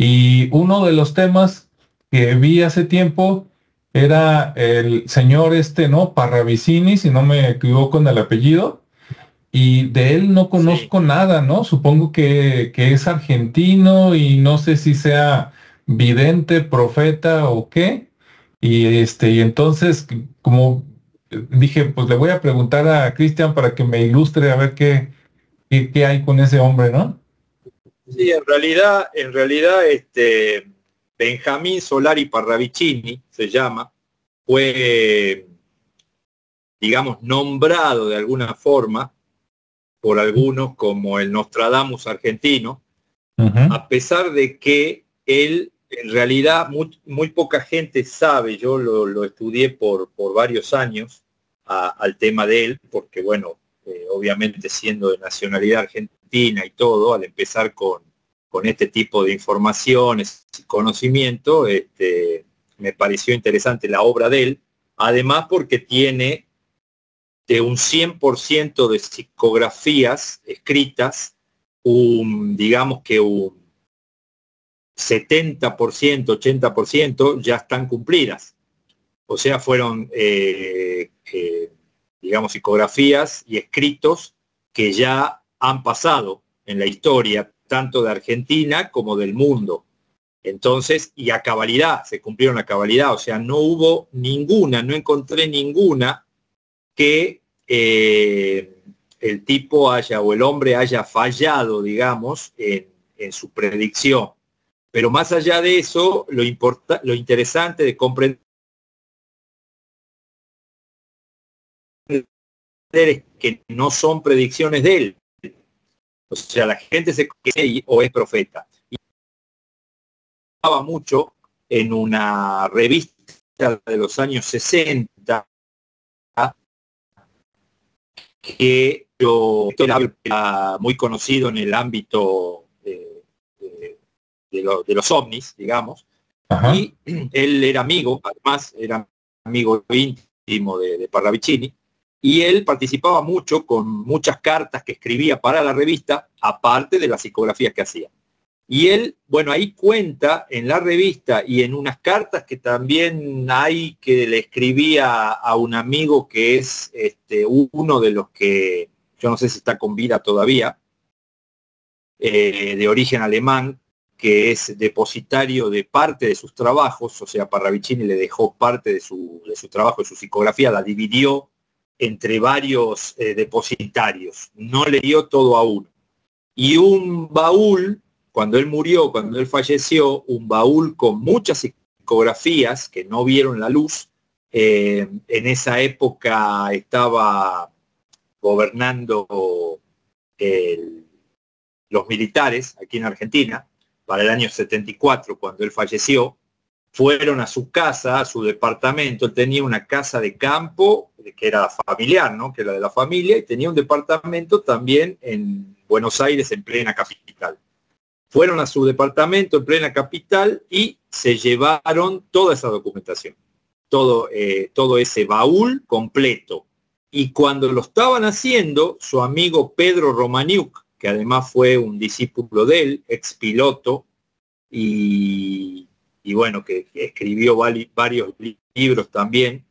Y uno de los temas que vi hace tiempo era el señor ¿no? Parravicini, si no me equivoco en el apellido, y de él no Sí, conozco nada, ¿no? Supongo que es argentino y no sé si sea vidente, profeta o qué. Y entonces, como dije, pues le voy a preguntar a Cristian para que me ilustre a ver qué hay con ese hombre, ¿no? sí, en realidad, Benjamín Solari Parravicini se llama, fue, digamos, nombrado de alguna forma por algunos como el Nostradamus argentino, Ujú. a pesar de que él, en realidad, muy poca gente sabe, yo lo estudié por varios años al tema de él, porque bueno, obviamente siendo de nacionalidad argentina y todo, al empezar con este tipo de informaciones y conocimiento, me pareció interesante la obra de él, además porque tiene de un 100% de psicografías escritas, digamos que un 70%, 80% ya están cumplidas. O sea, fueron, digamos, psicografías y escritos que ya han pasado en la historia, tanto de Argentina como del mundo. Entonces, y a cabalidad, se cumplieron a cabalidad, o sea, no hubo ninguna, no encontré ninguna que el tipo haya o el hombre haya fallado, digamos, en su predicción. Pero más allá de eso, lo interesante de comprender es que no son predicciones de él. O sea, la gente se cree o es profeta. Y hablaba mucho en una revista de los años 60 que era muy conocido en el ámbito de los ovnis, digamos, Ajá. y él era amigo, además era amigo íntimo de Parravicini, y él participaba mucho con muchas cartas que escribía para la revista, aparte de las psicografías que hacía. Y él, bueno, ahí cuenta en la revista y en unas cartas que también hay que le escribía a un amigo que es uno de los que, yo no sé si está con vida todavía, de origen alemán, que es depositario de parte de sus trabajos, o sea, Parravicini le dejó parte de su trabajo, de su psicografía, la dividió entre varios depositarios, no le dio todo a uno. Y un baúl, cuando él murió, cuando él falleció, un baúl con muchas psicografías que no vieron la luz, en esa época estaba gobernando el los militares aquí en Argentina, para el año 74, cuando él falleció, fueron a su casa, a su departamento. Él tenía una casa de campo, que era familiar, ¿no? Que era de la familia, y tenía un departamento también en Buenos Aires, en plena capital. Fueron a su departamento en plena capital y se llevaron toda esa documentación, todo ese baúl completo. Y cuando lo estaban haciendo, su amigo Pedro Romaniuk, que además fue un discípulo de él, ex piloto, y bueno, que escribió varios libros también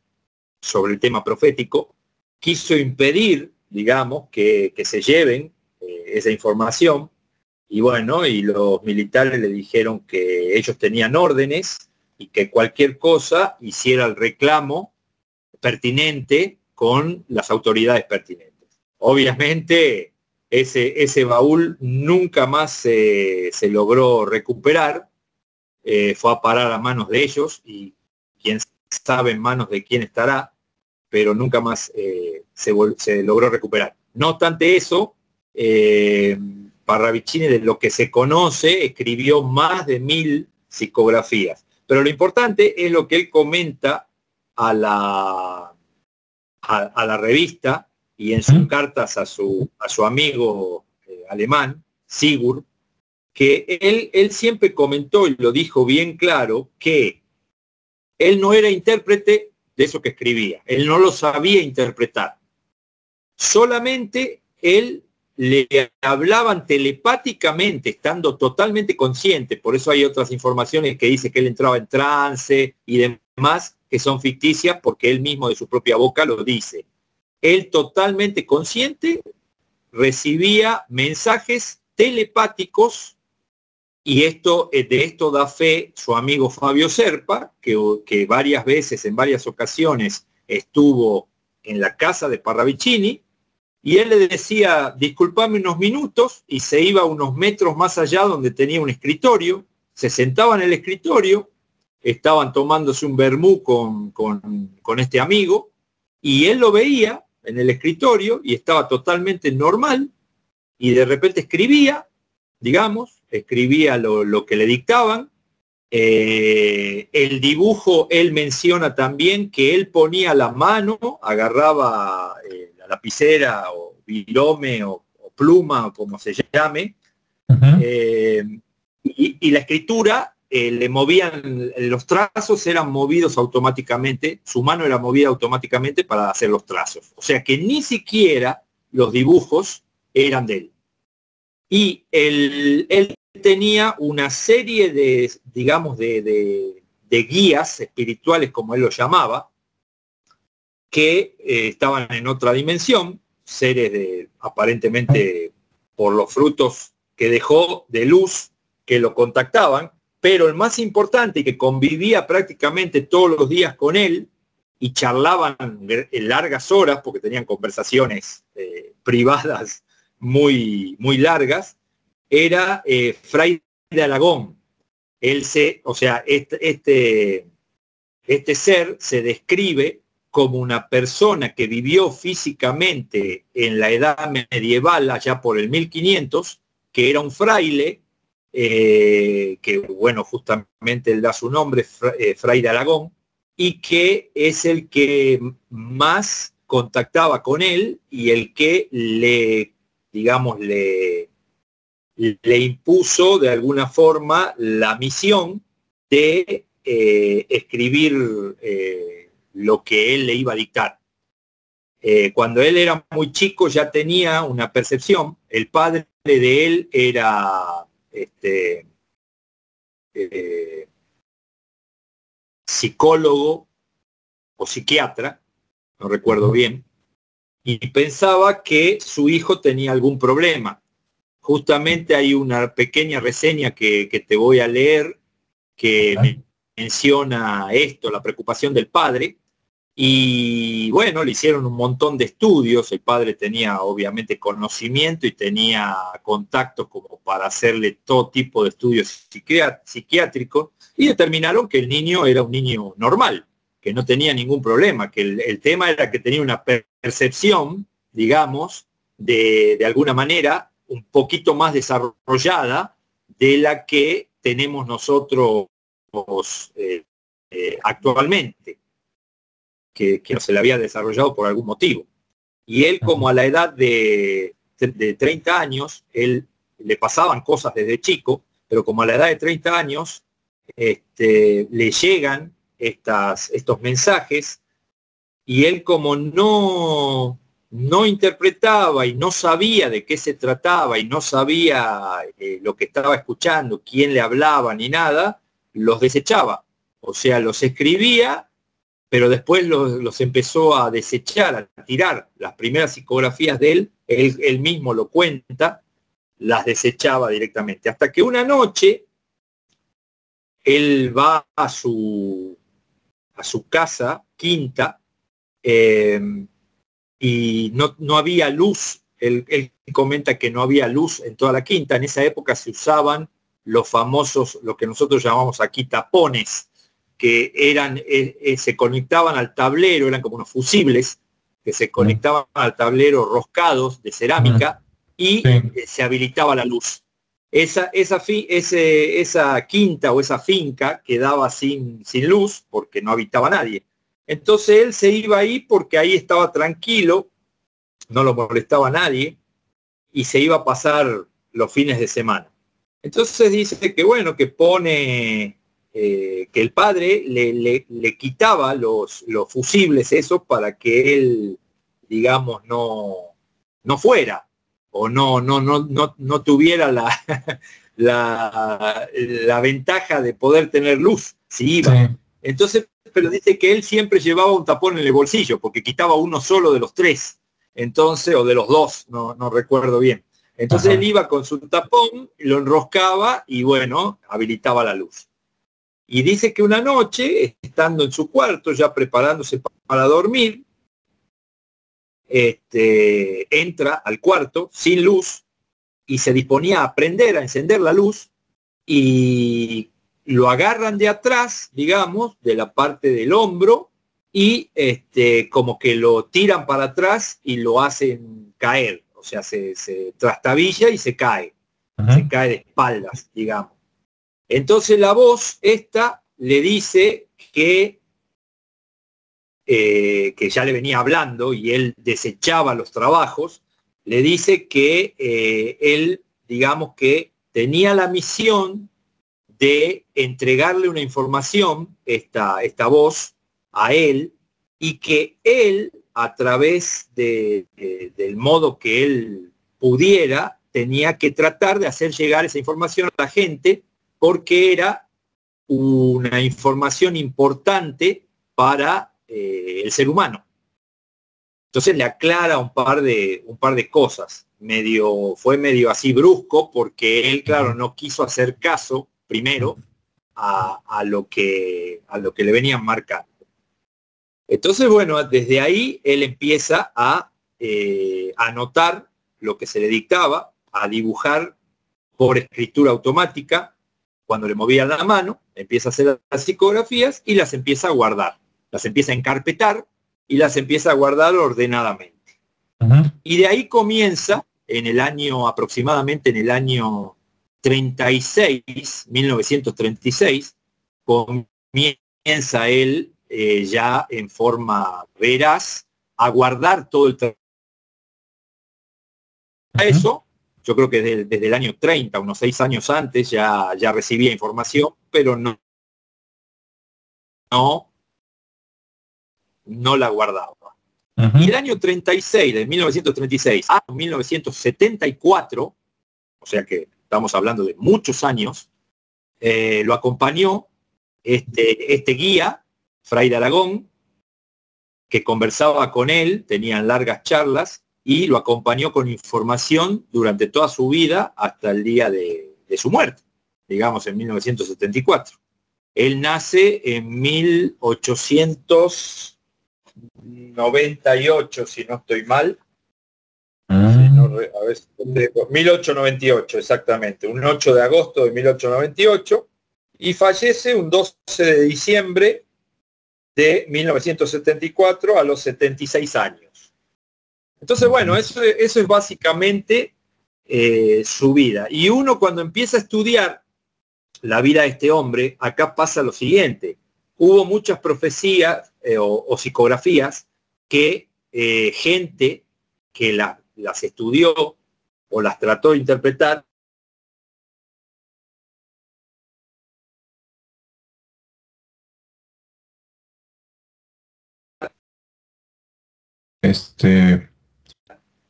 sobre el tema profético, quiso impedir, digamos, que se lleven esa información. Y bueno, y los militares le dijeron que ellos tenían órdenes y que cualquier cosa hiciera el reclamo pertinente con las autoridades pertinentes. Obviamente, ese baúl nunca más se logró recuperar, fue a parar a manos de ellos y quién sabe en manos de quién estará, pero nunca más se logró recuperar. No obstante eso, Parravicini, de lo que se conoce, escribió más de 1000 psicografías. Pero lo importante es lo que él comenta a la revista y en sus Ujú. cartas a su amigo alemán, Sigurd, que él siempre comentó y lo dijo bien claro, que él no era intérprete de eso que escribía, él no lo sabía interpretar. Solamente él le hablaban telepáticamente, estando totalmente consciente. Por eso hay otras informaciones que dice que él entraba en trance y demás, que son ficticias, porque él mismo de su propia boca lo dice. Él totalmente consciente recibía mensajes telepáticos, y de esto da fe su amigo Fabio Serpa, que varias veces, en varias ocasiones, estuvo en la casa de Parravicini, y él le decía, disculpame unos minutos, y se iba unos metros más allá donde tenía un escritorio, se sentaba en el escritorio, estaban tomándose un vermú con este amigo, y él lo veía en el escritorio y estaba totalmente normal, y de repente escribía, digamos, escribía lo que le dictaban. El dibujo, él menciona también que él ponía la mano, agarraba la lapicera o virome o pluma o como se llame, y la escritura le movían, los trazos eran movidos automáticamente, su mano era movida automáticamente para hacer los trazos. O sea que ni siquiera los dibujos eran de él. Y él tenía una serie de, digamos, de guías espirituales, como él lo llamaba, que estaban en otra dimensión, seres aparentemente por los frutos que dejó de luz, que lo contactaban, pero el más importante, que convivía prácticamente todos los días con él y charlaban en largas horas, porque tenían conversaciones privadas muy, muy largas, era Fray de Aragón. O sea, este ser se describe como una persona que vivió físicamente en la edad medieval, allá por el 1500, que era un fraile, que bueno, justamente él da su nombre, Fray de Aragón, y que es el que más contactaba con él y el que digamos, le impuso de alguna forma la misión de escribir lo que él le iba a dictar. Cuando él era muy chico ya tenía una percepción. El padre de él era psicólogo o psiquiatra, no recuerdo bien, y pensaba que su hijo tenía algún problema. Justamente hay una pequeña reseña que te voy a leer que menciona esto, la preocupación del padre. Y bueno, le hicieron un montón de estudios. El padre tenía obviamente conocimiento y tenía contactos como para hacerle todo tipo de estudios psiquiátricos, y determinaron que el niño era un niño normal, que no tenía ningún problema, que el tema era que tenía una percepción, digamos, de alguna manera un poquito más desarrollada de la que tenemos nosotros actualmente, que no se le había desarrollado por algún motivo. Y él, como a la edad de 30 años, él le pasaban cosas desde chico, pero como a la edad de 30 años le llegan estos mensajes, y él, como no interpretaba y no sabía de qué se trataba y no sabía lo que estaba escuchando, quién le hablaba ni nada, los desechaba. O sea, los escribía, pero después los empezó a desechar, a tirar. Las primeras psicografías de él mismo lo cuenta, las desechaba directamente. Hasta que una noche él va a su casa, quinta, y no había luz. Él comenta que no había luz en toda la quinta. En esa época se usaban los famosos, lo que nosotros llamamos aquí tapones, que eran, se conectaban al tablero, eran como unos fusibles, que se conectaban al tablero roscados de cerámica, y se habilitaba la luz. Esa quinta o esa finca quedaba sin luz porque no habitaba nadie. Entonces él se iba ahí porque ahí estaba tranquilo, no lo molestaba a nadie, y se iba a pasar los fines de semana. Entonces dice que bueno, que pone que el padre le quitaba los fusibles esos para que él, digamos, no fuera. o no tuviera la ventaja de poder tener luz, si iba. Sí. Entonces, pero dice que él siempre llevaba un tapón en el bolsillo, porque quitaba uno solo de los tres, entonces, o de los dos, no recuerdo bien. Entonces él iba con su tapón, lo enroscaba y bueno, habilitaba la luz. Y dice que una noche, estando en su cuarto, ya preparándose para dormir, entra al cuarto sin luz y se disponía a prender, a encender la luz, y lo agarran de atrás, digamos, de la parte del hombro, y como que lo tiran para atrás y lo hacen caer. O sea, se trastabilla y se cae. Se cae de espaldas, digamos. Entonces la voz esta le dice que ya le venía hablando y él desechaba los trabajos, le dice que él, digamos que tenía la misión de entregarle una información, esta voz, a él, y que él, a través del modo que él pudiera, tenía que tratar de hacer llegar esa información a la gente, porque era una información importante para el ser humano. Entonces le aclara un par de cosas. Fue medio así brusco, porque él, claro, no quiso hacer caso primero a lo que le venían marcando. Entonces, bueno, desde ahí él empieza a anotar lo que se le dictaba, a dibujar por escritura automática. Cuando le movían la mano, empieza a hacer las psicografías y las empieza a guardar. Las empieza a encarpetar y las empieza a guardar ordenadamente. Y de ahí comienza, aproximadamente en el año 36, 1936, comienza él ya en forma veraz a guardar todo el trabajo. Eso, yo creo que desde el año 30, unos 6 años antes, ya recibía información, pero no la guardaba. Y el año 36, de 1936 a 1974, o sea que estamos hablando de muchos años, lo acompañó este guía, Fray de Aragón, que conversaba con él, tenían largas charlas, y lo acompañó con información durante toda su vida hasta el día de su muerte, digamos en 1974. Él nace en 1898, si no estoy mal. Si no, a ver, 1898, exactamente, un 8 de agosto de 1898, y fallece un 12 de diciembre de 1974 a los 76 años. Entonces, bueno, eso es básicamente su vida. Y uno, cuando empieza a estudiar la vida de este hombre, acá pasa lo siguiente. Hubo muchas profecías o psicografías que gente que las estudió o las trató de interpretar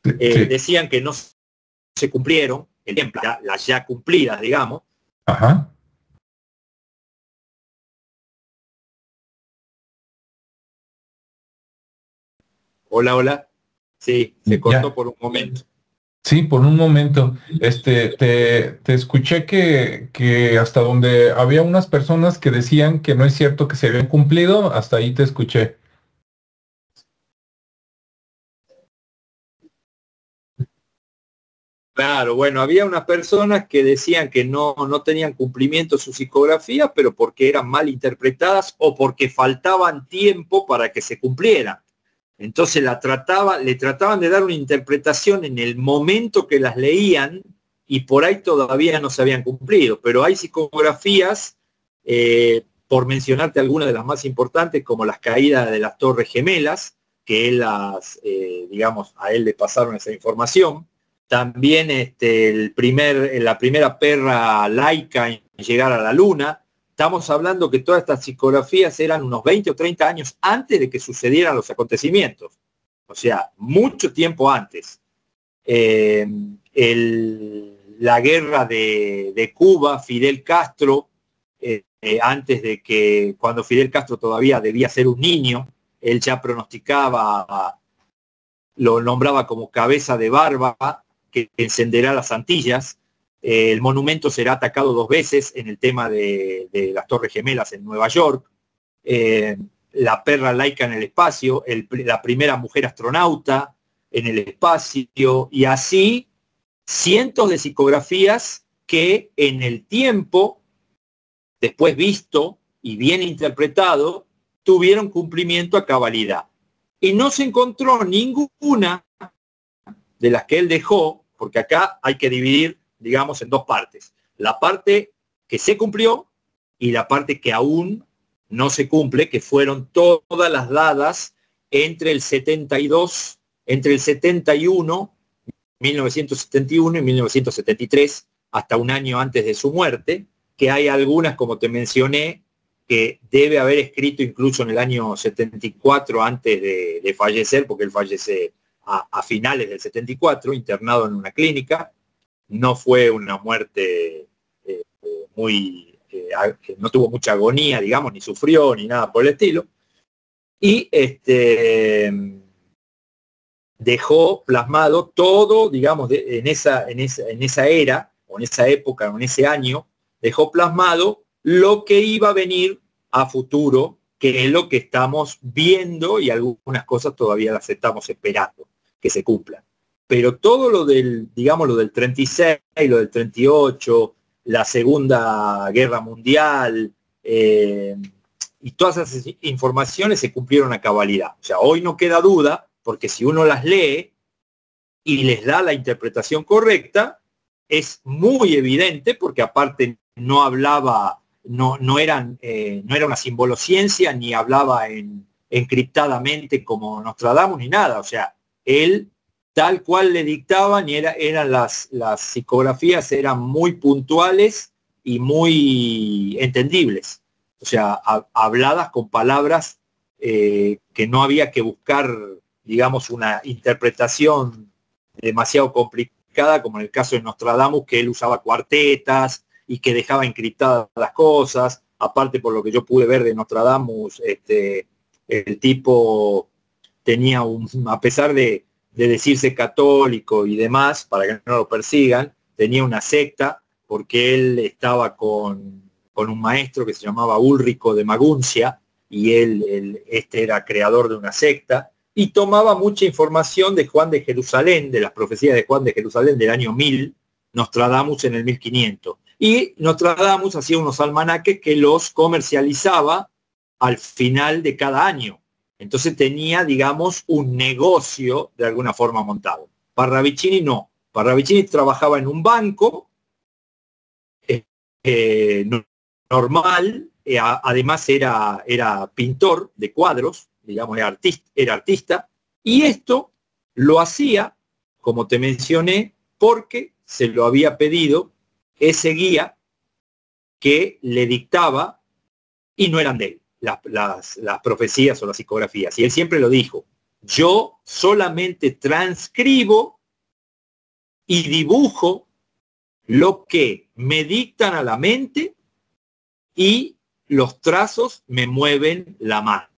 decían que no se cumplieron, las ya cumplidas, digamos. Ajá. Hola. Sí, se cortó por un momento. Sí, por un momento. Te escuché que hasta donde había unas personas que decían que no es cierto que se habían cumplido, hasta ahí te escuché. Claro, bueno, había unas personas que decían que no tenían cumplimiento su psicografía, pero porque eran mal interpretadas o porque faltaban tiempo para que se cumplieran. Entonces le trataban de dar una interpretación en el momento que las leían y por ahí todavía no se habían cumplido. Pero hay psicografías, por mencionarte algunas de las más importantes, como las caídas de las Torres Gemelas, que él digamos, a él le pasaron esa información. También la primera perra laica en llegar a la Luna. Estamos hablando que todas estas psicografías eran unos 20 o 30 años antes de que sucedieran los acontecimientos. O sea, mucho tiempo antes. la guerra de Cuba, Fidel Castro, antes de que, cuando Fidel Castro todavía debía ser un niño, él ya pronosticaba, lo nombraba como cabeza de barba que encenderá las Antillas. El monumento será atacado 2 veces en el tema de las Torres Gemelas en Nueva York. La perra laica en el espacio, la primera mujer astronauta en el espacio, y así cientos de psicografías que en el tiempo, después visto y bien interpretado, tuvieron cumplimiento a cabalidad. Y no se encontró ninguna de las que él dejó, porque acá hay que dividir, digamos, en 2 partes. La parte que se cumplió y la parte que aún no se cumple, que fueron todas las dadas entre el 72, entre el 71, 1971 y 1973, hasta un año antes de su muerte, que hay algunas, como te mencioné, que debe haber escrito incluso en el año 74 antes de fallecer, porque él fallece a finales del 74, internado en una clínica. No fue una muerte no tuvo mucha agonía, digamos, ni sufrió, ni nada por el estilo. Y dejó plasmado todo, digamos, en esa era, o en esa época, o en ese año, dejó plasmado lo que iba a venir a futuro, que es lo que estamos viendo, y algunas cosas todavía las estamos esperando que se cumplan. Pero todo lo del, digamos, lo del 36, lo del 38, la Segunda Guerra Mundial, y todas esas informaciones se cumplieron a cabalidad. O sea, hoy no queda duda, porque si uno las lee y les da la interpretación correcta, es muy evidente, porque aparte no hablaba, no era una simbolociencia, ni hablaba encriptadamente como Nostradamus, ni nada. O sea, él, tal cual le dictaban, y eran las psicografías eran muy puntuales y muy entendibles. O sea, habladas con palabras que no había que buscar, digamos, una interpretación demasiado complicada, como en el caso de Nostradamus, que él usaba cuartetas y que dejaba encriptadas las cosas. Aparte, por lo que yo pude ver de Nostradamus, el tipo tenía a pesar de decirse católico y demás, para que no lo persigan, tenía una secta, porque él estaba con un maestro que se llamaba Ulrico de Maguncia, y él era creador de una secta, y tomaba mucha información de Juan de Jerusalén, de las profecías de Juan de Jerusalén del año 1000, Nostradamus en el 1500. Y Nostradamus hacía unos almanaques que los comercializaba al final de cada año. Entonces tenía, digamos, un negocio de alguna forma montado. Parravicini no. Parravicini trabajaba en un banco normal, además era pintor de cuadros, digamos, era artista, y esto lo hacía, como te mencioné, porque se lo había pedido ese guía que le dictaba, y no eran de él, las profecías o las psicografías. Y él siempre lo dijo: yo solamente transcribo y dibujo lo que me dictan a la mente, y los trazos me mueven la mano.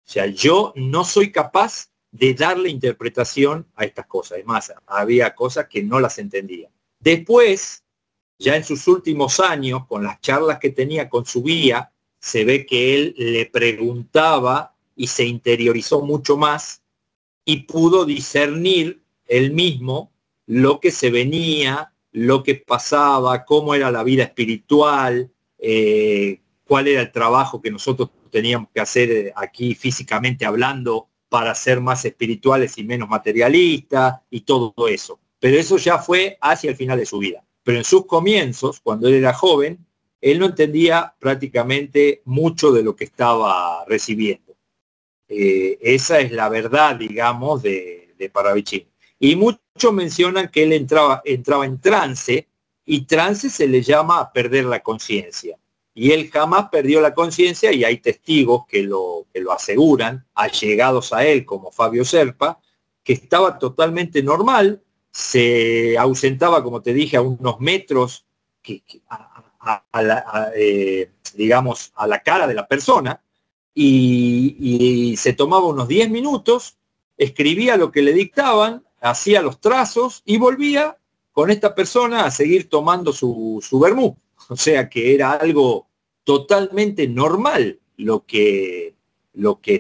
O sea, yo no soy capaz de darle interpretación a estas cosas. Es más, había cosas que no las entendía. Después, ya en sus últimos años, con las charlas que tenía con su guía, se ve que él le preguntaba y se interiorizó mucho más, y pudo discernir él mismo lo que se venía, lo que pasaba, cómo era la vida espiritual, cuál era el trabajo que nosotros teníamos que hacer aquí físicamente hablando para ser más espirituales y menos materialistas, y todo eso. Pero eso ya fue hacia el final de su vida. Pero en sus comienzos, cuando él era joven, él no entendía prácticamente mucho de lo que estaba recibiendo. Esa es la verdad, digamos, de Parravicini. Y muchos mencionan que él entraba en trance, y trance se le llama perder la conciencia. Y él jamás perdió la conciencia, y hay testigos que lo aseguran, allegados a él, como Fabio Serpa, que estaba totalmente normal, se ausentaba, como te dije, a unos metros, digamos, a la cara de la persona, y se tomaba unos 10 minutos, escribía lo que le dictaban, hacía los trazos y volvía con esta persona a seguir tomando su vermú. O sea que era algo totalmente normal lo que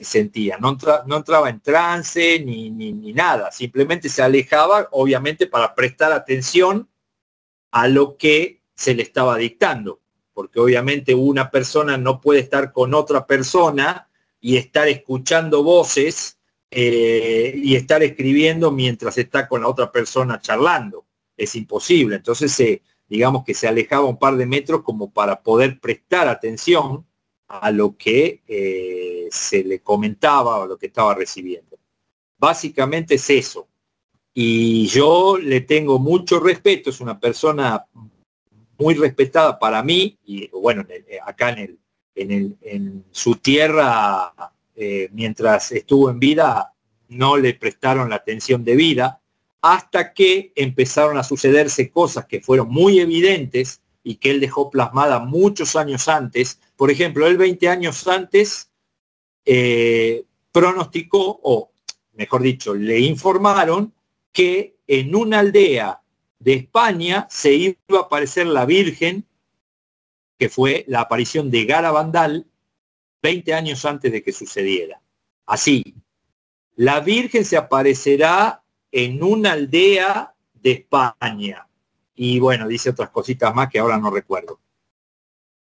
sentía. No entraba en trance ni nada, simplemente se alejaba, obviamente, para prestar atención a lo que se le estaba dictando, porque obviamente una persona no puede estar con otra persona y estar escuchando voces y estar escribiendo mientras está con la otra persona charlando. Es imposible. Entonces, digamos que se alejaba un par de metros como para poder prestar atención a lo que se le comentaba o lo que estaba recibiendo. Básicamente es eso. Y yo le tengo mucho respeto, es una persona muy respetada para mí, y bueno, acá en su tierra, mientras estuvo en vida, no le prestaron la atención debida, hasta que empezaron a sucederse cosas que fueron muy evidentes y que él dejó plasmada muchos años antes. Por ejemplo, él 20 años antes pronosticó, o mejor dicho, le informaron que en una aldea de España se iba a aparecer la Virgen, que fue la aparición de Garabandal 20 años antes de que sucediera. Así, la Virgen se aparecerá en una aldea de España. Y bueno, dice otras cositas más que ahora no recuerdo.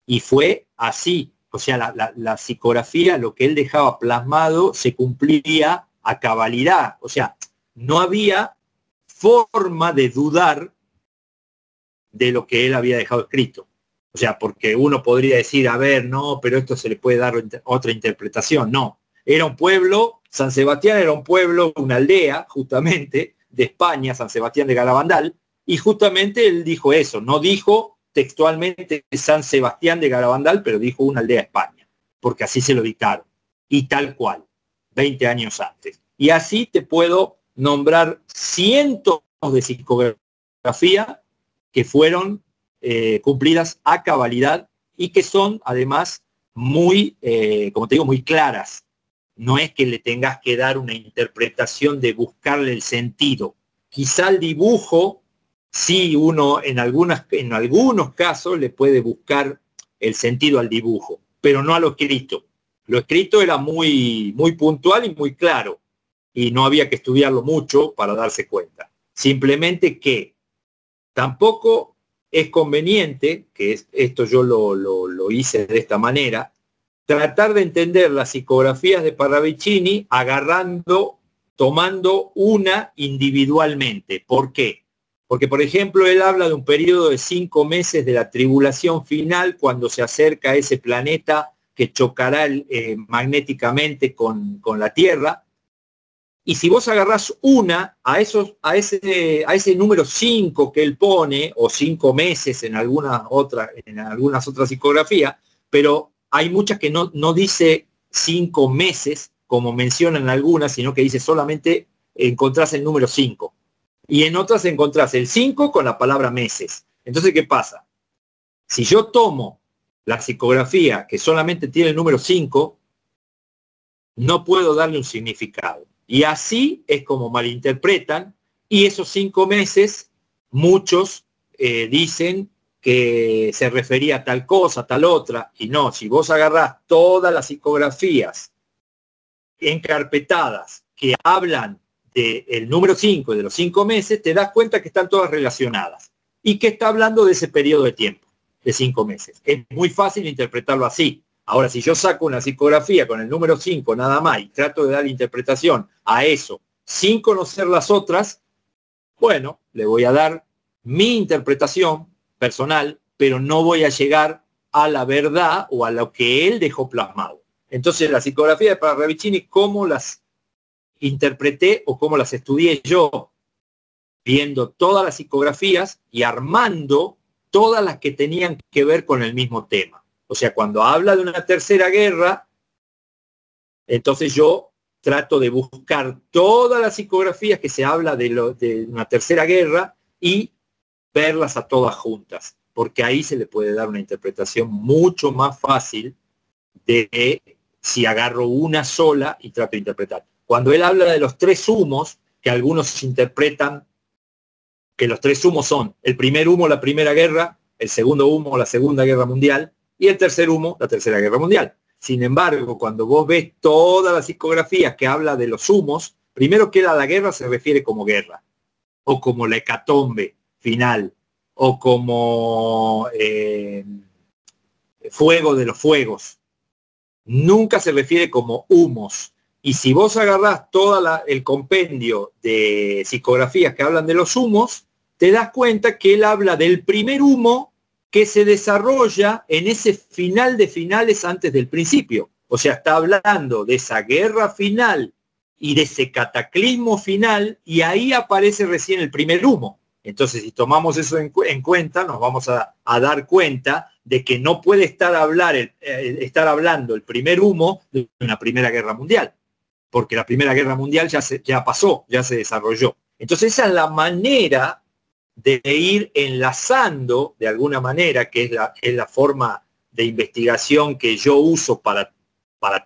Y fue así. O sea, la psicografía, lo que él dejaba plasmado, se cumplía a cabalidad. O sea, no había forma de dudar de lo que él había dejado escrito. O sea, porque uno podría decir, a ver, no, pero esto se le puede dar otra interpretación. No, era un pueblo, San Sebastián era un pueblo, una aldea, justamente, de España, San Sebastián de Garabandal, y justamente él dijo eso, no dijo textualmente San Sebastián de Garabandal, pero dijo una aldea de España, porque así se lo dictaron, y tal cual, 20 años antes. Y así te puedo nombrar cientos de psicografía que fueron cumplidas a cabalidad y que son además muy, como te digo, muy claras. No es que le tengas que dar una interpretación de buscarle el sentido. Quizá el dibujo, sí, uno en algunos casos le puede buscar el sentido al dibujo, pero no a lo escrito. Lo escrito era muy, muy puntual y muy claro, y no había que estudiarlo mucho para darse cuenta. Simplemente que tampoco es conveniente, que esto yo lo hice de esta manera, tratar de entender las psicografías de Parravicini tomando una individualmente. ¿Por qué? Porque, por ejemplo, él habla de un periodo de 5 meses de la tribulación final cuando se acerca a ese planeta que chocará magnéticamente con la Tierra. Y si vos agarrás a ese número 5 que él pone, o 5 meses en algunas otras psicografías, pero hay muchas que no dice 5 meses, como mencionan algunas, sino que dice solamente encontrás el número 5. Y en otras encontrás el 5 con la palabra meses. Entonces, ¿qué pasa? Si yo tomo la psicografía que solamente tiene el número 5, no puedo darle un significado. Y así es como malinterpretan, y esos 5 meses, muchos dicen que se refería a tal cosa, tal otra, y no, si vos agarrás todas las psicografías encarpetadas que hablan del número 5 y de los 5 meses, te das cuenta que están todas relacionadas, y que está hablando de ese periodo de tiempo, de 5 meses. Es muy fácil interpretarlo así. Ahora, si yo saco una psicografía con el número 5 nada más y trato de dar interpretación a eso sin conocer las otras, bueno, le voy a dar mi interpretación personal, pero no voy a llegar a la verdad o a lo que él dejó plasmado. Entonces, la psicografía de Parravicini, ¿cómo las interpreté o cómo las estudié yo? Viendo todas las psicografías y armando todas las que tenían que ver con el mismo tema. O sea, cuando habla de una tercera guerra, entonces yo trato de buscar todas las psicografías que se habla de una tercera guerra y verlas a todas juntas, porque ahí se le puede dar una interpretación mucho más fácil de si agarro una sola y trato de interpretar. Cuando él habla de los tres humos, que algunos interpretan que los tres humos son el primer humo, la Primera Guerra, el segundo humo, la Segunda Guerra Mundial, y el tercer humo, la Tercera Guerra Mundial. Sin embargo, cuando vos ves todas las psicografías que habla de los humos, primero que a la guerra se refiere como guerra, o como la hecatombe final, o como fuego de los fuegos. Nunca se refiere como humos. Y si vos agarrás todo el compendio de psicografías que hablan de los humos, te das cuenta que él habla del primer humo que se desarrolla en ese final de finales antes del principio. O sea, está hablando de esa guerra final y de ese cataclismo final, y ahí aparece recién el primer humo. Entonces, si tomamos eso en cuenta, nos vamos a dar cuenta de que no puede estar hablando el primer humo de una Primera Guerra Mundial, porque la Primera Guerra Mundial ya pasó, ya se desarrolló. Entonces, esa es la manera de ir enlazando, de alguna manera, que es la forma de investigación que yo uso para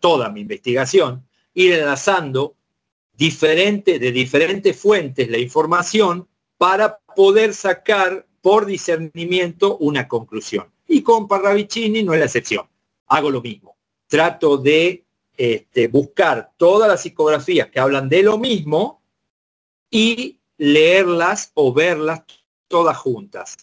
toda mi investigación, ir enlazando de diferentes fuentes la información para poder sacar por discernimiento una conclusión. Y con Parravicini no es la excepción. Hago lo mismo. Trato de buscar todas las psicografías que hablan de lo mismo y leerlas o verlas todas juntas.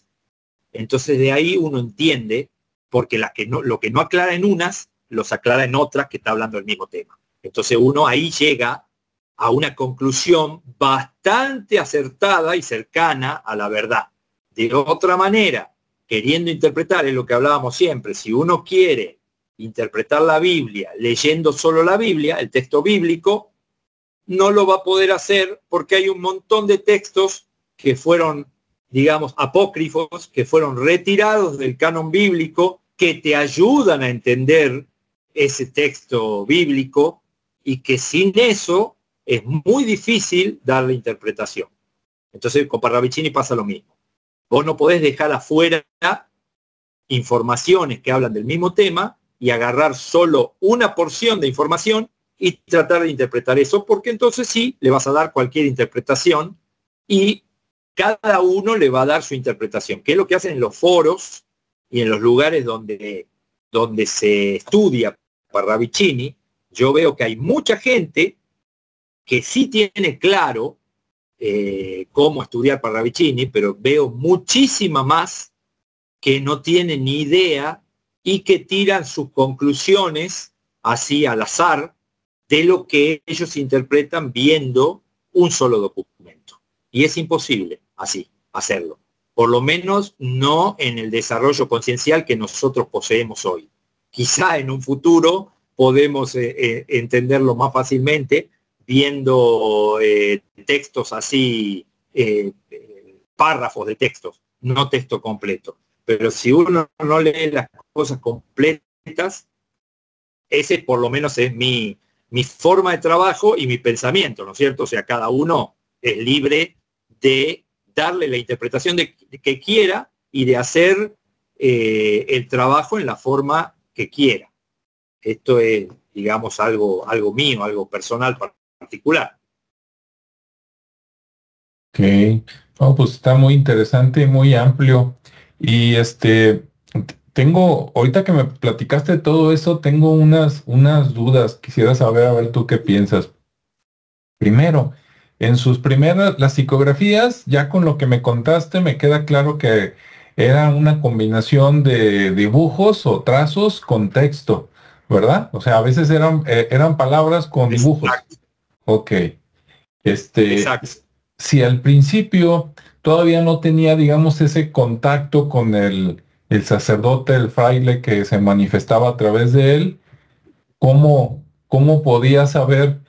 Entonces de ahí uno entiende, porque lo que no aclara en unas, los aclara en otras que está hablando del mismo tema. Entonces uno ahí llega a una conclusión bastante acertada y cercana a la verdad. De otra manera, queriendo interpretar, es lo que hablábamos siempre, si uno quiere interpretar la Biblia leyendo solo la Biblia, el texto bíblico, no lo va a poder hacer porque hay un montón de textos que fueron, digamos, apócrifos, que fueron retirados del canon bíblico, que te ayudan a entender ese texto bíblico y que sin eso es muy difícil darle interpretación. Entonces con Parravicini pasa lo mismo. Vos no podés dejar afuera informaciones que hablan del mismo tema y agarrar solo una porción de información y tratar de interpretar eso, porque entonces sí, le vas a dar cualquier interpretación y cada uno le va a dar su interpretación, que es lo que hacen en los foros y en los lugares donde se estudia Parravicini. Yo veo que hay mucha gente que sí tiene claro cómo estudiar Parravicini, pero veo muchísima más que no tienen ni idea y que tiran sus conclusiones así al azar de lo que ellos interpretan viendo un solo documento. Y es imposible así hacerlo. Por lo menos no en el desarrollo conciencial que nosotros poseemos hoy. Quizá en un futuro podemos entenderlo más fácilmente viendo textos así, párrafos de textos, no texto completo. Pero si uno no lee las cosas completas, ese por lo menos es mi forma de trabajo y mi pensamiento, ¿no es cierto? O sea, cada uno es libre de darle la interpretación que quiera y de hacer el trabajo en la forma que quiera. Esto es, digamos, algo mío, algo personal particular. Ok, oh, pues está muy interesante, muy amplio. Y ahorita que me platicaste todo eso, tengo unas dudas. Quisiera saber, a ver tú qué piensas. Primero, en sus primeras, las psicografías, ya con lo que me contaste, me queda claro que era una combinación de dibujos o trazos con texto, ¿verdad? O sea, a veces eran palabras con dibujos. Exacto. Ok. Exacto. Si al principio todavía no tenía, digamos, ese contacto con el sacerdote, el fraile que se manifestaba a través de él, ¿cómo podía saber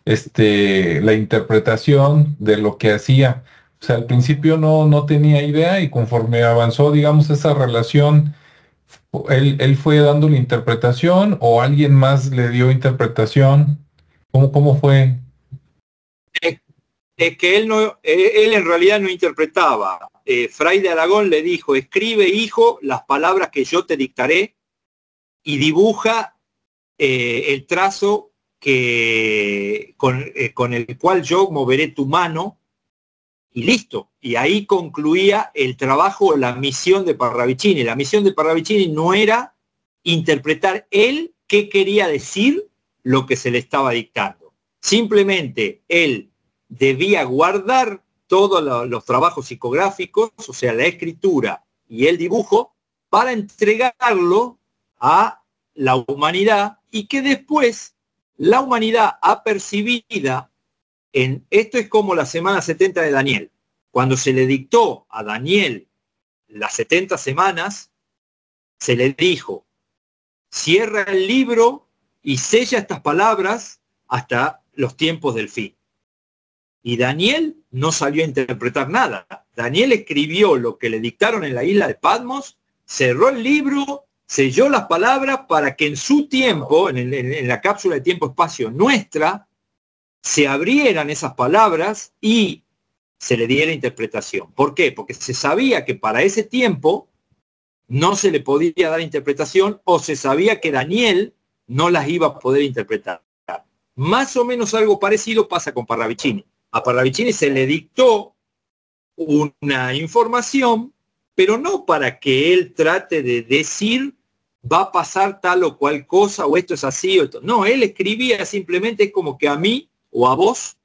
la interpretación de lo que hacía? O sea, al principio no tenía idea y conforme avanzó, digamos, esa relación, él fue dando la interpretación o alguien más le dio interpretación. cómo fue? Es que él en realidad no interpretaba. Fray de Aragón le dijo, escribe, hijo, las palabras que yo te dictaré y dibuja el trazo con el cual yo moveré tu mano y listo. Y ahí concluía el trabajo, la misión de Parravicini. La misión de Parravicini no era interpretar él qué quería decir lo que se le estaba dictando. Simplemente él debía guardar todos los trabajos psicográficos, o sea, la escritura y el dibujo, para entregarlo a la humanidad y que después la humanidad apercibida esto es como la semana 70 de Daniel. Cuando se le dictó a Daniel las 70 semanas, se le dijo, cierra el libro y sella estas palabras hasta los tiempos del fin. Y Daniel no salió a interpretar nada. Daniel escribió lo que le dictaron en la isla de Patmos, cerró el libro, selló las palabras para que en su tiempo, en la cápsula de tiempo-espacio nuestra, se abrieran esas palabras y se le diera interpretación. ¿Por qué? Porque se sabía que para ese tiempo no se le podía dar interpretación o se sabía que Daniel no las iba a poder interpretar. Más o menos algo parecido pasa con Parravicini. A Parravicini se le dictó una información, pero no para que él trate de decir va a pasar tal o cual cosa o esto es así o esto. No, él escribía simplemente como que a mí o a vos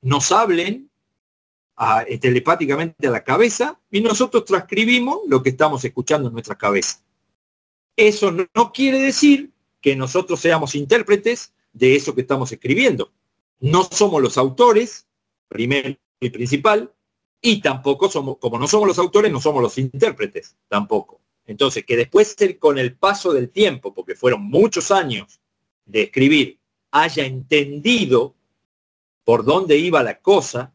nos hablen telepáticamente a la cabeza y nosotros transcribimos lo que estamos escuchando en nuestra cabeza. Eso no quiere decir que nosotros seamos intérpretes de eso que estamos escribiendo. No somos los autores, primero y principal, y tampoco somos, como no somos los autores, no somos los intérpretes, tampoco. Entonces, que después con el paso del tiempo, porque fueron muchos años de escribir, haya entendido por dónde iba la cosa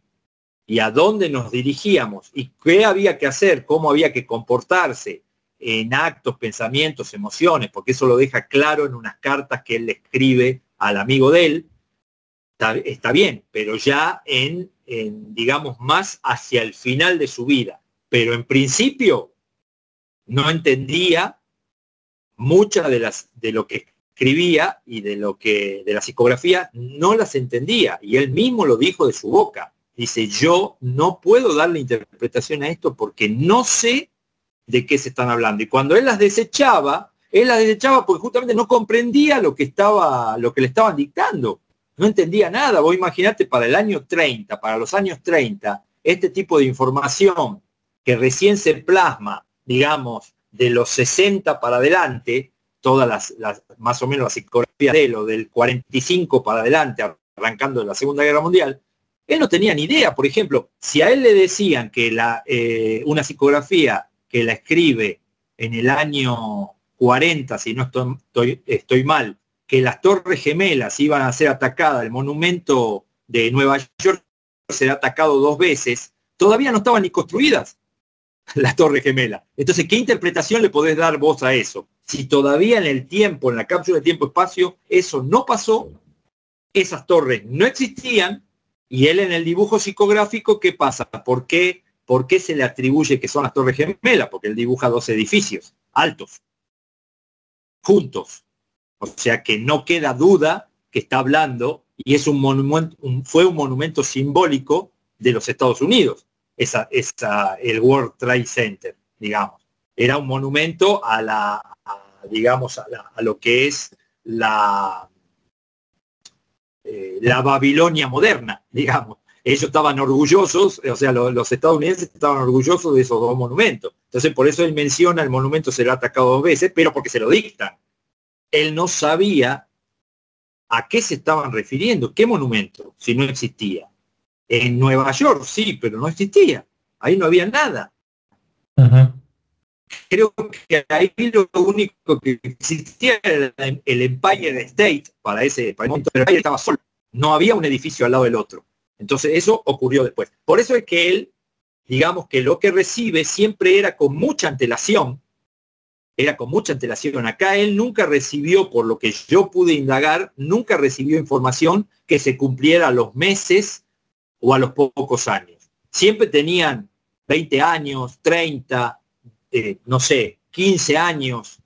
y a dónde nos dirigíamos y qué había que hacer, cómo había que comportarse en actos, pensamientos, emociones, porque eso lo deja claro en unas cartas que él le escribe al amigo de él, está bien, pero ya digamos, más hacia el final de su vida. Pero en principio no entendía muchas de lo que escribía y de la psicografía, no las entendía. Y él mismo lo dijo de su boca. Dice, yo no puedo darle interpretación a esto porque no sé de qué se están hablando. Y cuando él las desechaba porque justamente no comprendía lo que le estaban dictando. No entendía nada. Vos imaginate para el año 30, para los años 30, este tipo de información que recién se plasma, digamos, de los 60 para adelante, todas más o menos la psicografía de lo del 45 para adelante, arrancando de la Segunda Guerra Mundial, él no tenía ni idea. Por ejemplo, si a él le decían que una psicografía que la escribe en el año 40, si no estoy mal, que las Torres Gemelas iban a ser atacadas, el monumento de Nueva York será atacado 2 veces, todavía no estaban ni construidas las Torres Gemelas. Entonces, ¿qué interpretación le podés dar vos a eso? Si todavía en el tiempo, en la cápsula de tiempo-espacio, eso no pasó, esas torres no existían, y él en el dibujo psicográfico, ¿qué pasa? ¿Por qué se le atribuye que son las Torres Gemelas? Porque él dibuja 2 edificios altos, juntos. O sea que no queda duda que está hablando, y es fue un monumento simbólico de los Estados Unidos, el World Trade Center, digamos. Era un monumento a lo que es la Babilonia moderna, digamos. Ellos estaban orgullosos, o sea, los estadounidenses estaban orgullosos de esos 2 monumentos. Entonces, por eso él menciona el monumento será atacado 2 veces, pero porque se lo dictan. Él no sabía a qué se estaban refiriendo, qué monumento, si no existía. En Nueva York, sí, pero no existía. Ahí no había nada. Ajá. Creo que ahí lo único que existía era el Empire State para el momento, pero ahí estaba solo. No había un edificio al lado del otro. Entonces eso ocurrió después. Por eso es que él, digamos que lo que recibe siempre era con mucha antelación, era con mucha antelación. Acá él nunca recibió, por lo que yo pude indagar, nunca recibió información que se cumpliera a los meses o a los pocos años. Siempre tenían 20 años, 30, no sé, 15 años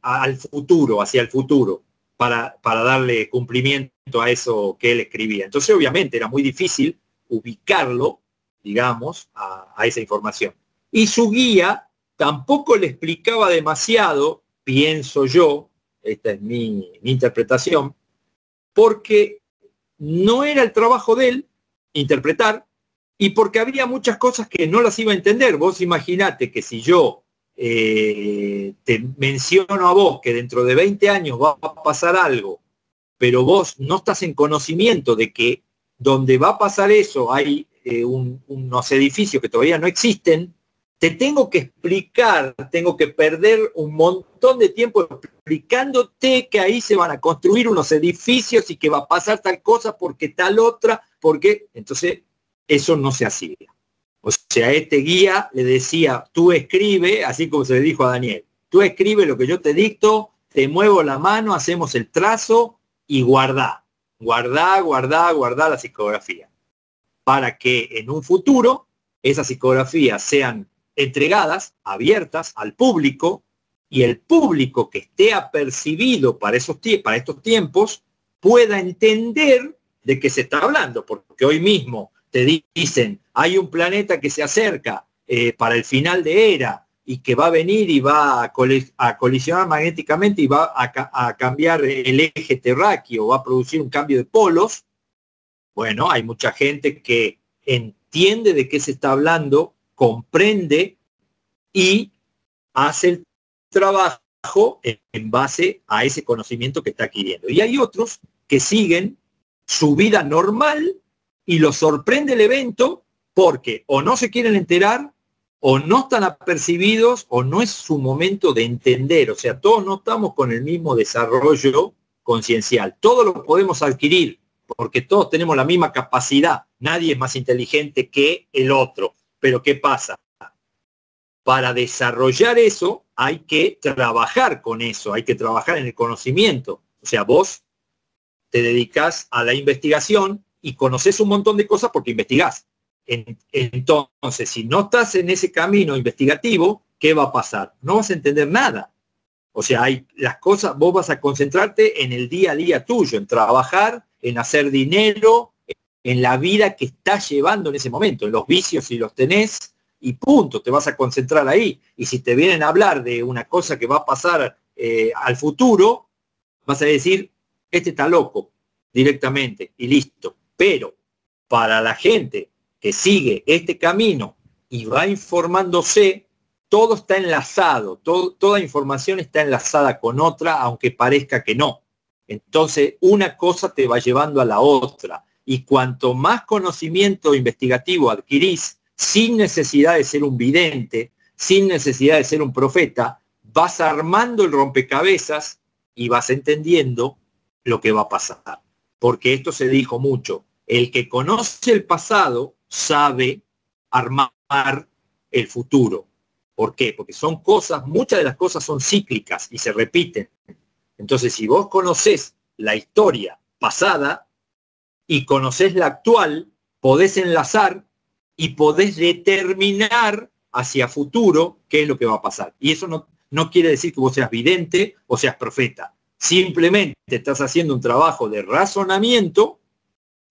al futuro, hacia el futuro, para darle cumplimiento a eso que él escribía. Entonces, obviamente, era muy difícil ubicarlo, digamos, a esa información. Y su guía tampoco le explicaba demasiado, pienso yo, esta es mi interpretación, porque no era el trabajo de él interpretar, y porque había muchas cosas que no las iba a entender. Vos imaginate que si yo te menciono a vos que dentro de 20 años va a pasar algo, pero vos no estás en conocimiento de que donde va a pasar eso hay unos edificios que todavía no existen, te tengo que explicar, tengo que perder un montón de tiempo explicándote que ahí se van a construir unos edificios y que va a pasar tal cosa porque tal otra, porque entonces eso no se hacía. O sea, este guía le decía, tú escribe, así como se le dijo a Daniel, tú escribe lo que yo te dicto, te muevo la mano, hacemos el trazo y guardá la psicografía, para que en un futuro esas psicografías sean entregadas, abiertas al público, y el público que esté apercibido para estos tiempos pueda entender de qué se está hablando, porque hoy mismo te dicen, hay un planeta que se acerca para el final de era y que va a venir y va a colisionar magnéticamente y va a cambiar el eje terráqueo, va a producir un cambio de polos. Bueno, hay mucha gente que entiende de qué se está hablando, comprende y hace el trabajo en base a ese conocimiento que está adquiriendo. Y hay otros que siguen su vida normal y los sorprende el evento porque o no se quieren enterar, o no están apercibidos, o no es su momento de entender. O sea, todos no estamos con el mismo desarrollo conciencial. Todos lo podemos adquirir, porque todos tenemos la misma capacidad. Nadie es más inteligente que el otro. Pero ¿qué pasa? Para desarrollar eso hay que trabajar con eso, hay que trabajar en el conocimiento. O sea, vos te dedicás a la investigación y conoces un montón de cosas porque investigás. Entonces, si no estás en ese camino investigativo, ¿qué va a pasar? No vas a entender nada. O sea, hay las cosas, vos vas a concentrarte en el día a día tuyo, en trabajar, en hacer dinero, en la vida que estás llevando en ese momento, en los vicios si los tenés, y punto, te vas a concentrar ahí. Y si te vienen a hablar de una cosa que va a pasar al futuro, vas a decir, este está loco, directamente, y listo. Pero para la gente que sigue este camino y va informándose, todo está enlazado, toda información está enlazada con otra, aunque parezca que no. Entonces, una cosa te va llevando a la otra. Y cuanto más conocimiento investigativo adquirís, sin necesidad de ser un vidente, sin necesidad de ser un profeta, vas armando el rompecabezas y vas entendiendo lo que va a pasar. Porque esto se dijo mucho. El que conoce el pasado sabe armar el futuro. ¿Por qué? Porque son cosas, muchas de las cosas son cíclicas y se repiten. Entonces, si vos conocés la historia pasada y conocés la actual, podés enlazar y podés determinar hacia futuro qué es lo que va a pasar. Y eso no quiere decir que vos seas vidente o seas profeta. Simplemente estás haciendo un trabajo de razonamiento,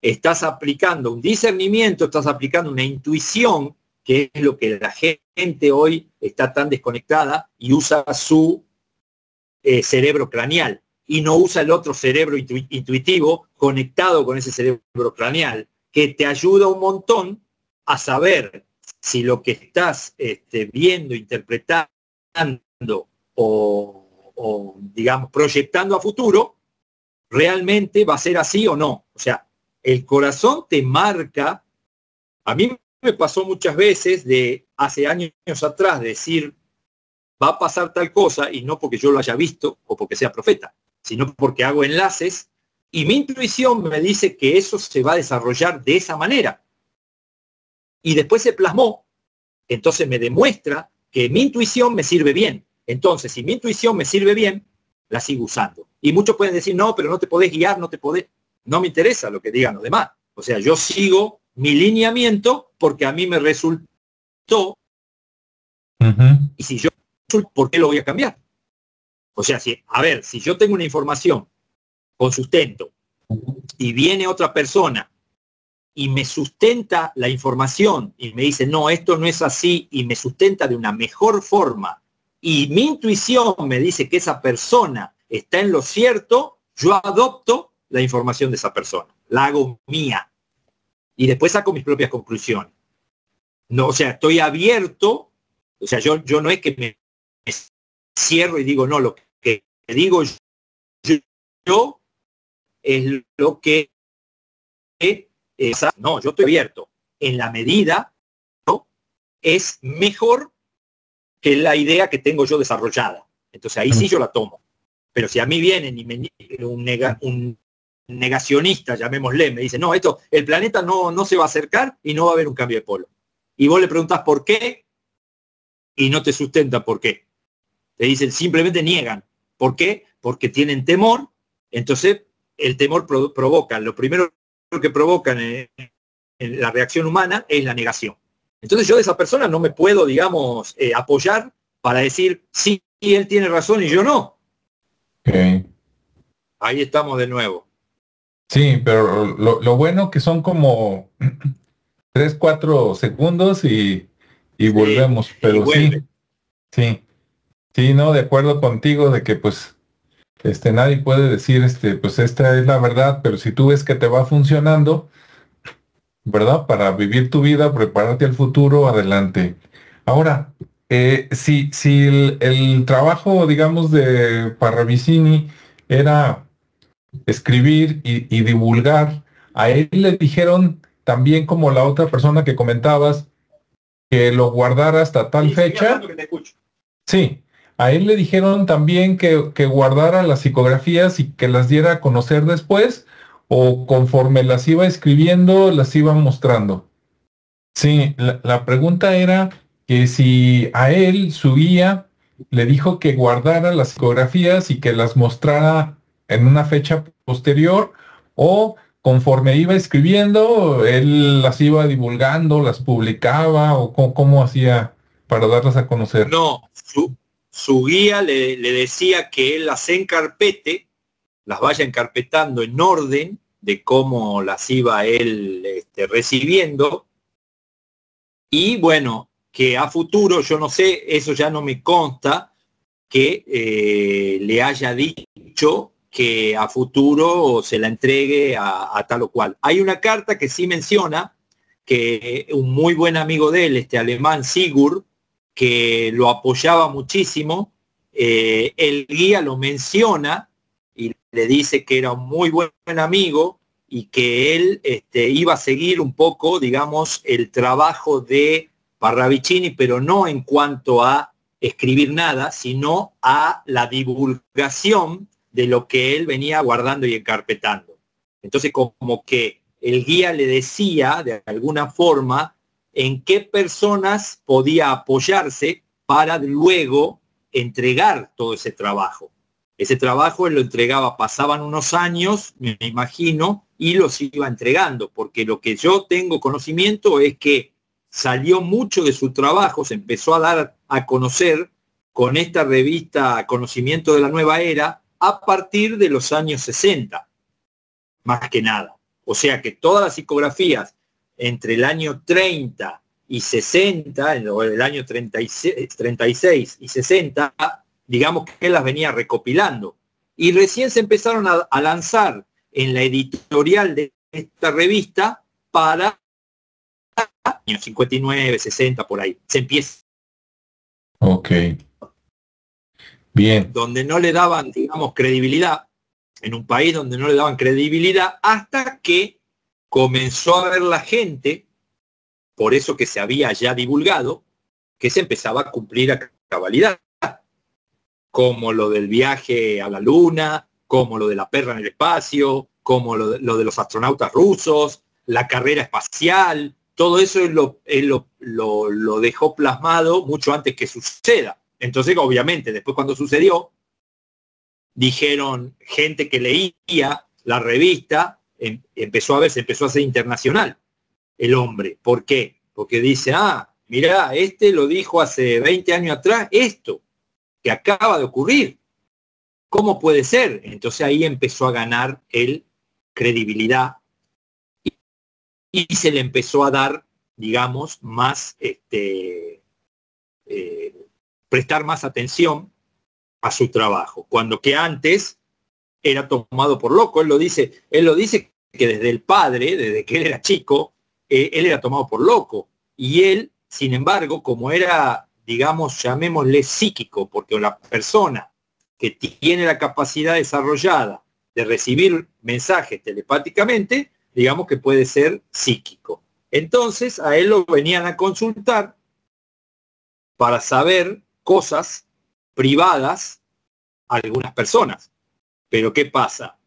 estás aplicando un discernimiento, estás aplicando una intuición, que es lo que la gente hoy está tan desconectada y usa su cerebro craneal y no usa el otro cerebro intuitivo conectado con ese cerebro craneal, que te ayuda un montón a saber si lo que estás viendo, interpretando o, digamos, proyectando a futuro, realmente va a ser así o no. O sea, el corazón te marca. A mí me pasó muchas veces de hace años atrás decir, va a pasar tal cosa, y no porque yo lo haya visto o porque sea profeta, sino porque hago enlaces, y mi intuición me dice que eso se va a desarrollar de esa manera. Y después se plasmó, entonces me demuestra que mi intuición me sirve bien. Entonces, si mi intuición me sirve bien, la sigo usando. Y muchos pueden decir, no, pero no te podés guiar, no me interesa lo que digan los demás. O sea, yo sigo mi lineamiento porque a mí me resultó, y si yo, ¿por qué lo voy a cambiar? O sea, si yo tengo una información con sustento y viene otra persona y me sustenta la información y me dice, no, esto no es así, y me sustenta de una mejor forma, y mi intuición me dice que esa persona está en lo cierto, yo adopto la información de esa persona, la hago mía, y después saco mis propias conclusiones. No, o sea, estoy abierto, o sea, yo no es que me cierro y digo, no, lo que digo yo es lo que no, yo estoy abierto en la medida, ¿no?, es mejor que la idea que tengo yo desarrollada. Entonces ahí sí yo la tomo. Pero si a mí vienen y un negacionista, llamémosle, me dice, no, el planeta no se va a acercar y no va a haber un cambio de polo. Y vos le preguntás por qué y no te sustenta por qué. Te dicen, simplemente niegan. ¿Por qué? Porque tienen temor. Entonces el temor provoca, lo primero que provocan en la reacción humana es la negación. Entonces yo de esa persona no me puedo, digamos, apoyar para decir, sí, él tiene razón y yo no. Okay. Ahí estamos de nuevo. Sí, pero lo bueno que son como 3, 4 segundos y volvemos, pero vuelve. sí, no, de acuerdo contigo de que pues nadie puede decir pues esta es la verdad, pero si tú ves que te va funcionando, ¿verdad? Para vivir tu vida, prepararte al futuro, adelante. Ahora, si el trabajo, digamos, de Parravicini era escribir y divulgar, a él le dijeron también, como la otra persona que comentabas, que lo guardara hasta tal fecha. Sí, a él le dijeron también que guardara las psicografías y que las diera a conocer después, o conforme las iba escribiendo, las iba mostrando. Sí, la pregunta era que si a él, su guía, le dijo que guardara las psicografías y que las mostrara en una fecha posterior, o conforme iba escribiendo, él las iba divulgando, las publicaba, o cómo hacía para darlas a conocer. No, su guía le decía que él las encarpete, las vaya encarpetando en orden de cómo las iba él recibiendo. Y bueno, que a futuro, yo no sé, eso ya no me consta, que le haya dicho que a futuro se la entregue a tal o cual. Hay una carta que sí menciona que un muy buen amigo de él, este alemán Sigurd, que lo apoyaba muchísimo, el guía lo menciona y le dice que era un muy buen amigo y que él iba a seguir un poco, digamos, el trabajo de Parravicini, pero no en cuanto a escribir nada, sino a la divulgación de lo que él venía guardando y encarpetando. Entonces, como que el guía le decía, de alguna forma, en qué personas podía apoyarse para luego entregar todo ese trabajo. Ese trabajo él lo entregaba, pasaban unos años, me imagino, y los iba entregando, porque lo que yo tengo conocimiento es que salió mucho de su trabajo, se empezó a dar a conocer con esta revista Conocimiento de la Nueva Era a partir de los años 60, más que nada. O sea que todas las psicografías entre el año 30 y 60, o el año 36 y 60, digamos que él las venía recopilando. Y recién se empezaron a lanzar en la editorial de esta revista para años 59, 60, por ahí. Se empieza. Ok. Bien. Donde no le daban, digamos, credibilidad, en un país donde no le daban credibilidad, hasta que comenzó a ver la gente, por eso que se había ya divulgado, que se empezaba a cumplir a cabalidad, como lo del viaje a la luna, como lo de la perra en el espacio, como lo de los astronautas rusos, la carrera espacial, todo eso él lo dejó plasmado mucho antes que suceda. Entonces, obviamente, después cuando sucedió, dijeron, gente que leía la revista, empezó a ver, se empezó a hacer internacional el hombre. ¿Por qué? Porque dice, mirá, este lo dijo hace 20 años atrás, esto, que acaba de ocurrir. ¿Cómo puede ser? Entonces ahí empezó a ganar él credibilidad y se le empezó a dar, digamos, más, prestar más atención a su trabajo, cuando que antes era tomado por loco. Él lo dice que desde el padre, desde que él era chico, él era tomado por loco. Y él, sin embargo, como era, digamos, llamémosle psíquico, porque la persona que tiene la capacidad desarrollada de recibir mensajes telepáticamente, digamos que puede ser psíquico. Entonces a él lo venían a consultar para saber cosas privadas a algunas personas. Pero ¿qué pasa?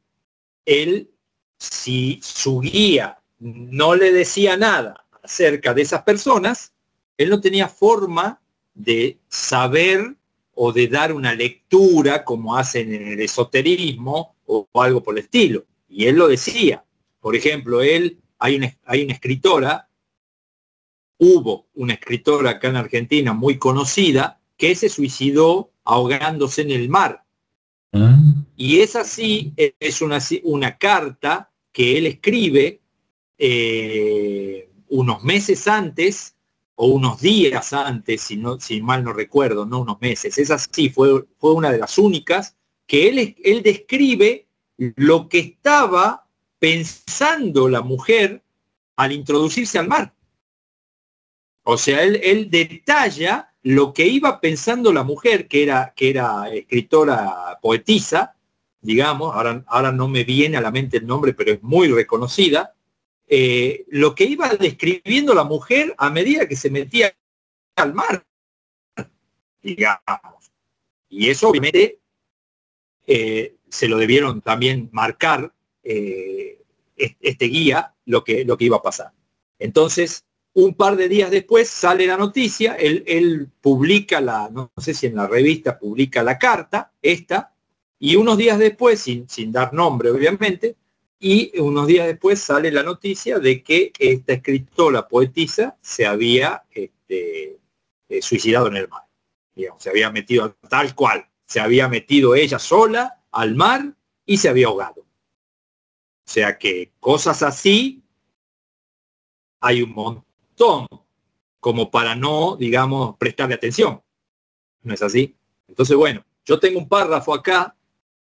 Él, si su guía no le decía nada acerca de esas personas, él no tenía forma de saber o de dar una lectura como hacen en el esoterismo o algo por el estilo. Y él lo decía. Por ejemplo, hay una escritora, hubo una escritora acá en Argentina muy conocida que se suicidó ahogándose en el mar. Y es así, es una carta que él escribe unos meses antes o unos días antes, si mal no recuerdo, no unos meses. Es así, fue una de las únicas que él describe lo que estaba pensando la mujer al introducirse al mar. O sea, él detalla lo que iba pensando la mujer, que era escritora, poetisa, digamos, ahora no me viene a la mente el nombre, pero es muy reconocida, lo que iba describiendo la mujer a medida que se metía al mar, digamos. Y eso obviamente se lo debieron también marcar este guía, lo que iba a pasar. Entonces, un par de días después sale la noticia, él publica no sé si en la revista publica la carta, y unos días después, sin dar nombre obviamente, y unos días después sale la noticia de que esta escritora poetisa se había suicidado en el mar. Digamos, se había metido tal cual, se había metido ella sola al mar y se había ahogado. O sea que cosas así hay un montón, como para no, digamos, prestarle atención. ¿No es así? Entonces, bueno, yo tengo un párrafo acá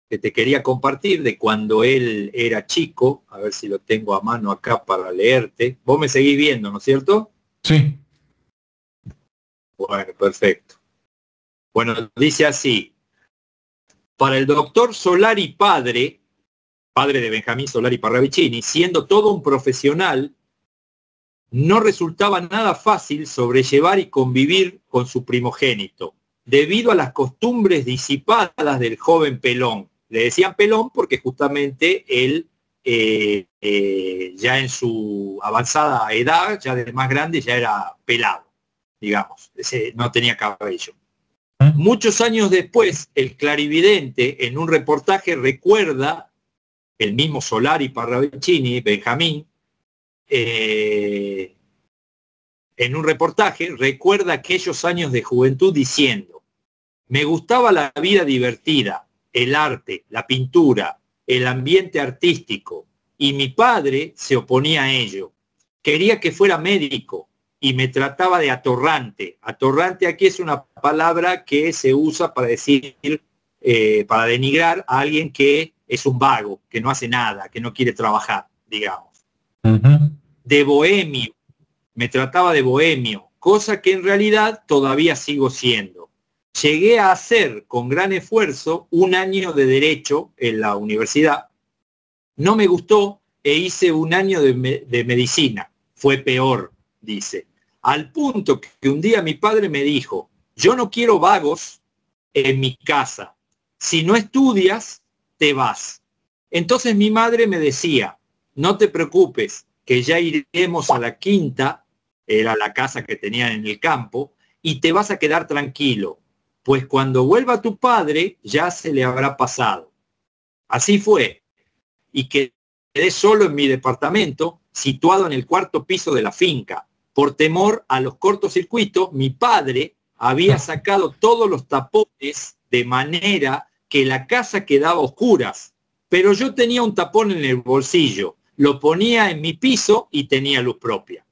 que te quería compartir de cuando él era chico, a ver si lo tengo a mano acá para leerte. Vos me seguís viendo, ¿no es cierto? Sí. Bueno, perfecto. Bueno, dice así: para el doctor Solari padre de Benjamín Solari Parravicini, siendo todo un profesional, no resultaba nada fácil sobrellevar y convivir con su primogénito, debido a las costumbres disipadas del joven pelón. Le decían pelón porque justamente él, ya en su avanzada edad, ya de más grande, ya era pelado, digamos, no tenía cabello. Muchos años después, el clarividente, en un reportaje, recuerda, el mismo Solari Parravicini, Benjamín, en un reportaje, recuerda aquellos años de juventud diciendo: me gustaba la vida divertida, el arte, la pintura, el ambiente artístico, y mi padre se oponía a ello. Quería que fuera médico y me trataba de atorrante. Atorrante aquí es una palabra que se usa para decir, para denigrar a alguien que es un vago, que no hace nada, que no quiere trabajar, digamos. De bohemio, me trataba de bohemio, cosa que en realidad todavía sigo siendo. Llegué a hacer con gran esfuerzo un año de Derecho en la universidad. No me gustó e hice un año de medicina. Fue peor, dice. Al punto que un día mi padre me dijo: yo no quiero vagos en mi casa. Si no estudias, te vas. Entonces mi madre me decía: no te preocupes, que ya iremos a la quinta, era la casa que tenían en el campo, y te vas a quedar tranquilo. pues cuando vuelva tu padre ya se le habrá pasado. Así fue, y quedé solo en mi departamento, situado en el cuarto piso de la finca. Por temor a los cortocircuitos, mi padre había sacado todos los tapones de manera que la casa quedaba a oscuras, pero yo tenía un tapón en el bolsillo, lo ponía en mi piso y tenía luz propia.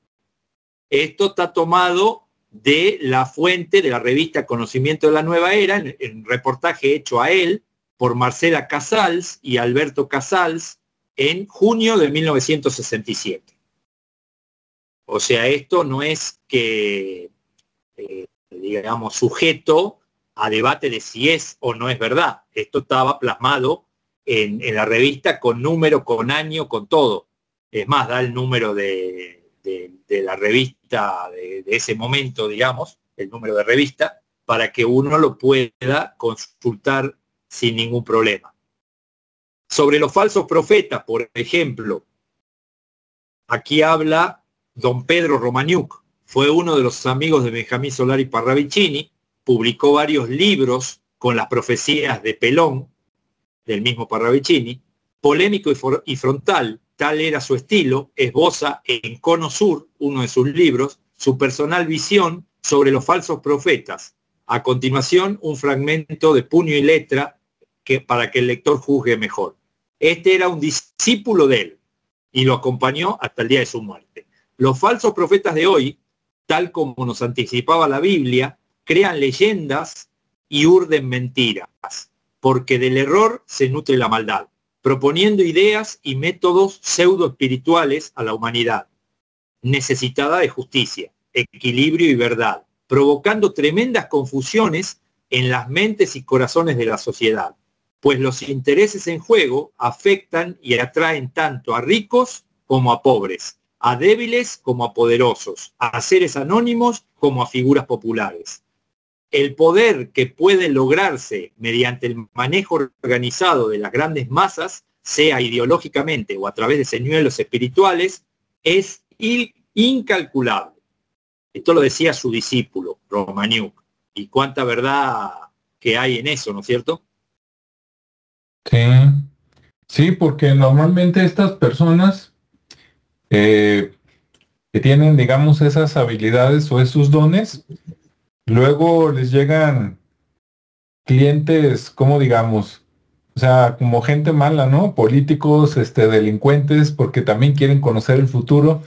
Esto está tomado de la fuente de la revista Conocimiento de la Nueva Era, en un reportaje hecho a él por Marcela Casals y Alberto Casals en junio de 1967. O sea, esto no es que, digamos, sujeto a debate de si es o no es verdad. Esto estaba plasmado en la revista con número, con año, con todo. Es más, da el número de la revista de ese momento, digamos, el número de revista, para que uno lo pueda consultar sin ningún problema. Sobre los falsos profetas, por ejemplo, aquí habla don Pedro Romaniuk, fue uno de los amigos de Benjamín Solari Parravicini, publicó varios libros con las profecías de Pelón, del mismo Parravicini, polémico y frontal, tal era su estilo, esboza en Cono Sur, uno de sus libros, su personal visión sobre los falsos profetas. A continuación, un fragmento de puño y letra para que el lector juzgue mejor. Este era un discípulo de él y lo acompañó hasta el día de su muerte. Los falsos profetas de hoy, tal como nos anticipaba la Biblia, crean leyendas y urden mentiras, porque del error se nutre la maldad, proponiendo ideas y métodos pseudo-espirituales a la humanidad, necesitada de justicia, equilibrio y verdad, provocando tremendas confusiones en las mentes y corazones de la sociedad, pues los intereses en juego afectan y atraen tanto a ricos como a pobres, a débiles como a poderosos, a seres anónimos como a figuras populares. El poder que puede lograrse mediante el manejo organizado de las grandes masas, sea ideológicamente o a través de señuelos espirituales, es incalculable. Esto lo decía su discípulo, Romaniuk. Y cuánta verdad que hay en eso, ¿no es cierto? Sí, sí, porque normalmente estas personas que tienen, digamos, esas habilidades o esos dones, luego les llegan clientes, ¿cómo digamos? O sea, como gente mala, ¿no? Políticos, delincuentes, porque también quieren conocer el futuro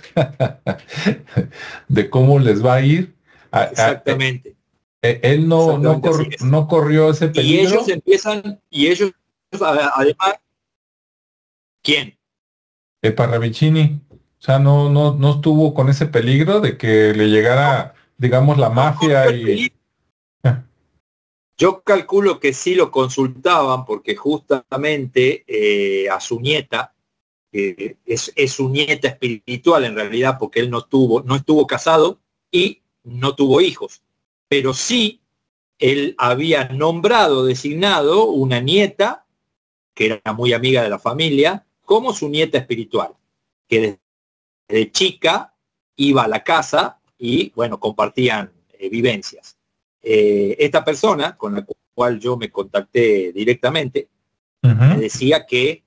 de cómo les va a ir. Exactamente. Él no corrió ese Y peligro. ellos empiezan, y ellos además, ¿quién? Parravicini. O sea, no estuvo con ese peligro de que le llegara, digamos, la mafia y... Yo calculo que sí lo consultaban porque justamente a su nieta, es su nieta espiritual en realidad, porque él no estuvo casado y no tuvo hijos, pero sí él había nombrado, designado una nieta que era muy amiga de la familia como su nieta espiritual, que desde chica iba a la casa y bueno, compartían vivencias. Esta persona con la cual yo me contacté directamente me decía que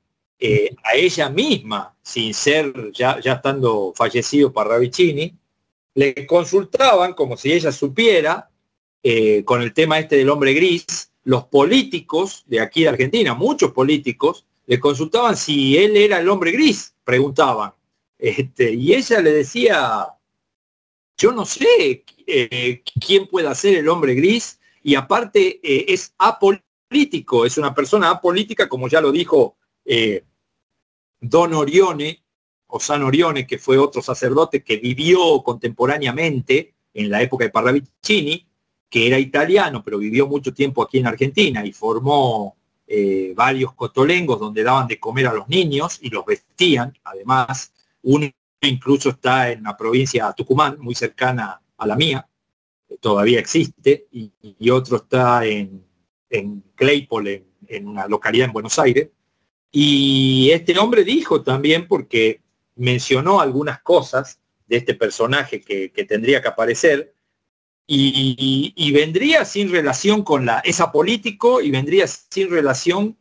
a ella misma, sin ser ya estando fallecido Parravicini, le consultaban como si ella supiera con el tema este del hombre gris. Los políticos de aquí de Argentina, muchos políticos, le consultaban si él era el hombre gris, preguntaban. Y ella le decía, yo no sé quién pueda ser el hombre gris, y aparte es apolítico, es una persona apolítica, como ya lo dijo Don Orione, o San Orione, que fue otro sacerdote que vivió contemporáneamente en la época de Parravicini, que era italiano, pero vivió mucho tiempo aquí en Argentina y formó varios cotolengos donde daban de comer a los niños y los vestían, además. Uno incluso está en la provincia de Tucumán, muy cercana a la mía, todavía existe, y otro está en Claypole, en una localidad en Buenos Aires. Y este hombre dijo también, porque mencionó algunas cosas de este personaje que tendría que aparecer, y vendría sin relación con esa político y vendría sin relación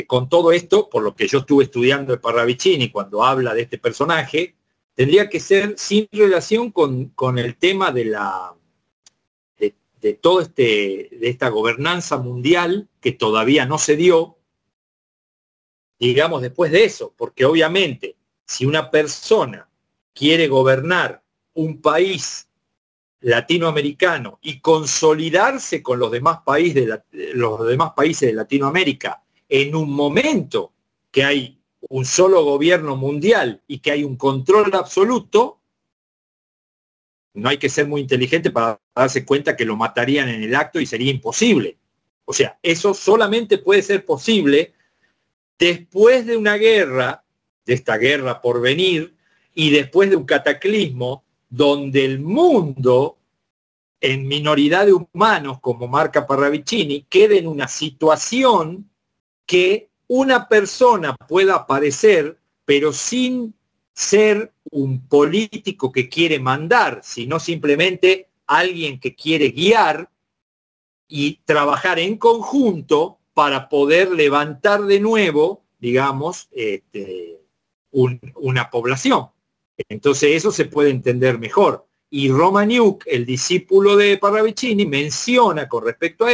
con todo esto, por lo que yo estuve estudiando de Parravicini cuando habla de este personaje, tendría que ser sin relación con el tema de todo de esta gobernanza mundial que todavía no se dio, digamos, después de eso, porque obviamente si una persona quiere gobernar un país latinoamericano y consolidarse con los demás países de Latinoamérica en un momento que hay un solo gobierno mundial y que hay un control absoluto, no hay que ser muy inteligente para darse cuenta que lo matarían en el acto y sería imposible. O sea, eso solamente puede ser posible después de una guerra, de esta guerra por venir, y después de un cataclismo donde el mundo, en minoridad de humanos, como marca Parravicini, quede en una situación que una persona pueda aparecer, pero sin ser un político que quiere mandar, sino simplemente alguien que quiere guiar y trabajar en conjunto para poder levantar de nuevo, digamos, una población. Entonces eso se puede entender mejor. Y Romaniuk, el discípulo de Parravicini, menciona con respecto a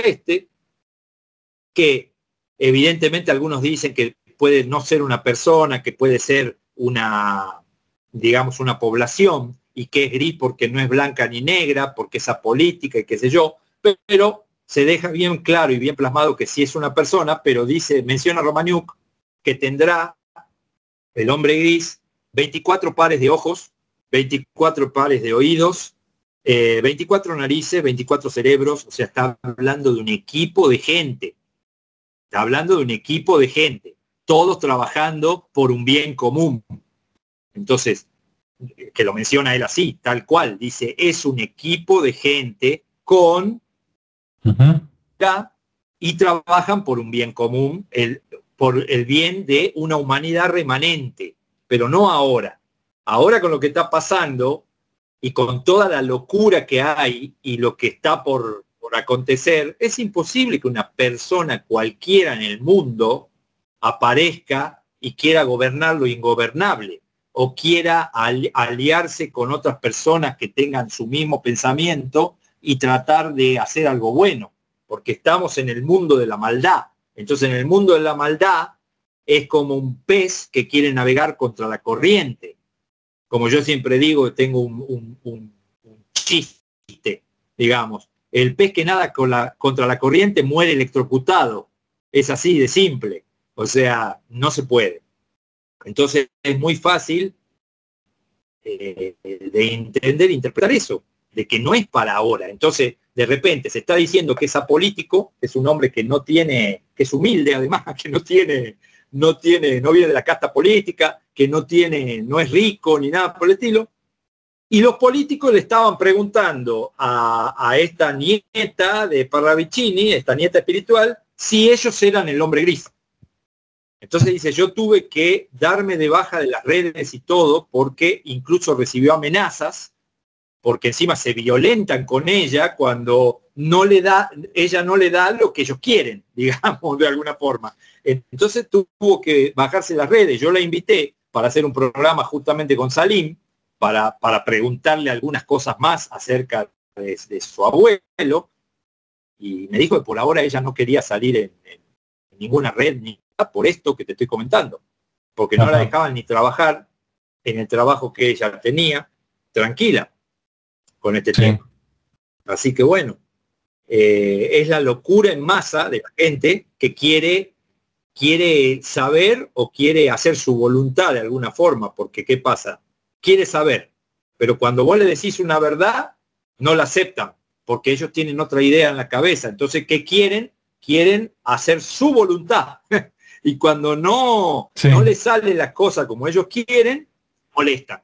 que evidentemente algunos dicen que puede no ser una persona, que puede ser digamos, una población, y que es gris porque no es blanca ni negra, porque es apolítica y qué sé yo, pero se deja bien claro y bien plasmado que sí es una persona, pero menciona Romaniuk que tendrá el hombre gris 24 pares de ojos, 24 pares de oídos, 24 narices, 24 cerebros, o sea, está hablando de un equipo de gente. Está hablando de un equipo de gente, todos trabajando por un bien común. Entonces, que lo menciona él así, tal cual, dice, es un equipo de gente con y trabajan por un bien común, por el bien de una humanidad remanente, pero no ahora. Ahora con lo que está pasando y con toda la locura que hay y lo que está por acontecer, es imposible que una persona cualquiera en el mundo aparezca y quiera gobernar lo ingobernable o quiera aliarse con otras personas que tengan su mismo pensamiento y tratar de hacer algo bueno, porque estamos en el mundo de la maldad. Entonces, en el mundo de la maldad es como un pez que quiere navegar contra la corriente. Como yo siempre digo, tengo un chiste, digamos. El pez que nada contra la corriente muere electrocutado. Es así de simple. O sea, no se puede. Entonces es muy fácil de entender, interpretar eso, de que no es para ahora. Entonces, de repente se está diciendo que es apolítico, que es un hombre que no tiene, que es humilde además, que no viene de la casta política, que no es rico ni nada por el estilo. Y los políticos le estaban preguntando a esta nieta de Parravicini, esta nieta espiritual, si ellos eran el hombre gris. Entonces dice, yo tuve que darme de baja de las redes y todo, porque incluso recibió amenazas, porque encima se violentan con ella cuando ella no le da lo que ellos quieren, digamos, de alguna forma. Entonces tuvo que bajarse las redes. Yo la invité para hacer un programa justamente con Salim, para preguntarle algunas cosas más acerca de su abuelo, y me dijo que por ahora ella no quería salir en ninguna red, ni por esto que te estoy comentando, porque no la dejaban ni trabajar en el trabajo que ella tenía, tranquila, con este tema. Así que bueno, es la locura en masa de la gente que quiere saber o quiere hacer su voluntad de alguna forma, porque ¿qué pasa? Quiere saber, pero cuando vos le decís una verdad, no la aceptan, porque ellos tienen otra idea en la cabeza. Entonces, ¿qué quieren? Quieren hacer su voluntad. Y cuando no les sale la cosa como ellos quieren, molestan.